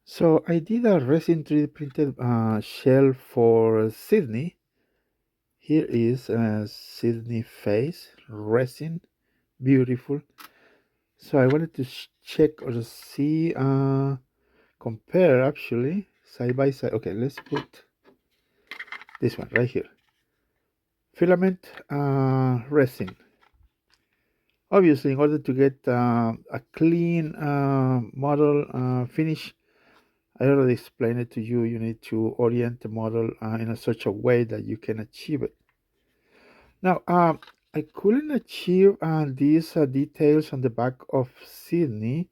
So I did a resin 3D printed shell for Sidney. Here is a Sidney face resin, beautiful. So I wanted to check or see, compare actually side by side. Okay, let's put this one right here. Filament resin. Obviously, in order to get a clean model finish, I already explained it to you. You need to orient the model in such a way that you can achieve it. Now, I couldn't achieve these details on the back of Sydney.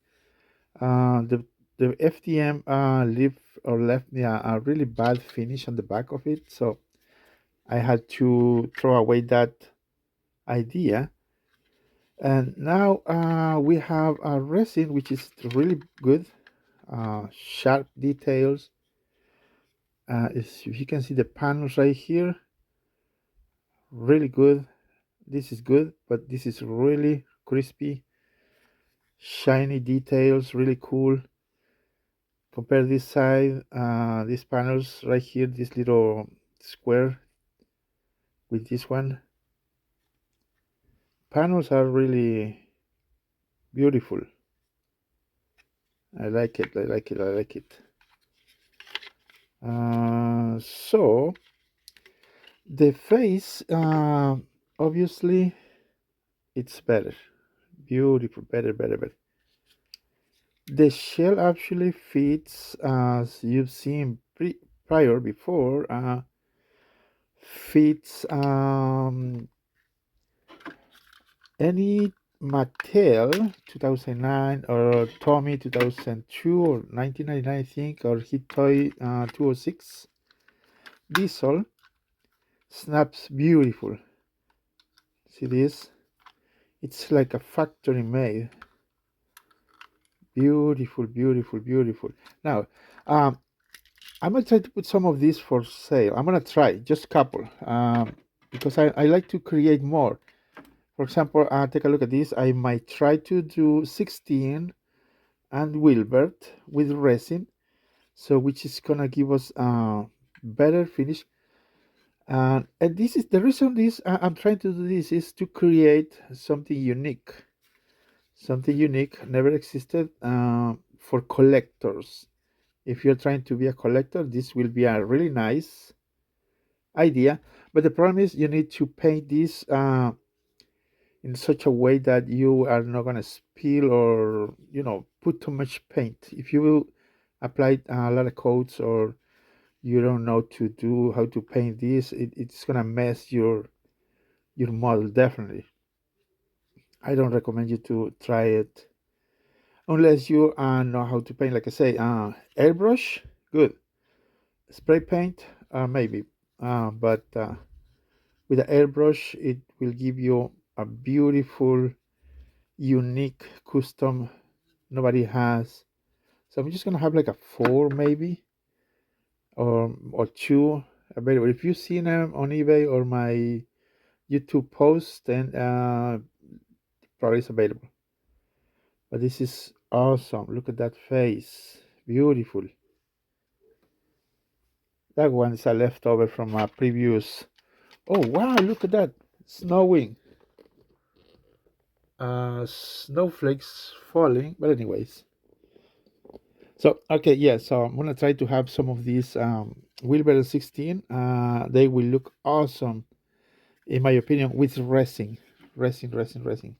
The FDM left me a really bad finish on the back of it, so I had to throw away that idea. And now we have a resin which is really good, sharp details. If you can see the panels right here, really good. This is good, but this is really crispy, shiny details, really cool. Compare this side, these panels right here, this little square with this one. Panels are really beautiful. I like it. I like it. I like it. So the face, obviously, it's better. Beautiful, better, better, better. The shell actually fits, as you've seen prior before, fits any Mattel 2009 or Tomy 2002 or 1999, I think, or Hitoy 206. Diesel snaps beautiful. See this? It's like a factory made. Beautiful, beautiful, beautiful. Now, I'm gonna try to put some of these for sale. I'm gonna try just a couple, because I like to create more. For example, take a look at this. I might try to do 16 and Wilbert with resin, so which is gonna give us better finish. And this is the reason this I'm trying to do this is to create something unique. Something unique never existed for collectors. If you're trying to be a collector, this will be a really nice idea. But the problem is you need to paint this in such a way that you are not going to spill or put too much paint. If you apply a lot of coats or you don't know to do how to paint this, it's going to mess your model definitely. I don't recommend you to try it unless you know how to paint. Like I say, airbrush, good. Spray paint, maybe. But with the airbrush, it will give you a beautiful, unique custom nobody has. So I'm just gonna have like a 4 maybe, or 2 available. If you've seen them on eBay or my YouTube post, then probably it's available. But this is awesome. Look at that face, beautiful. That one is a leftover from a previous. Oh wow! Look at that, snowing. Snowflakes falling. But anyways, so okay, yeah. So I'm gonna try to have some of these Wilbur 16. They will look awesome, in my opinion, with resin, resin, resin, resin.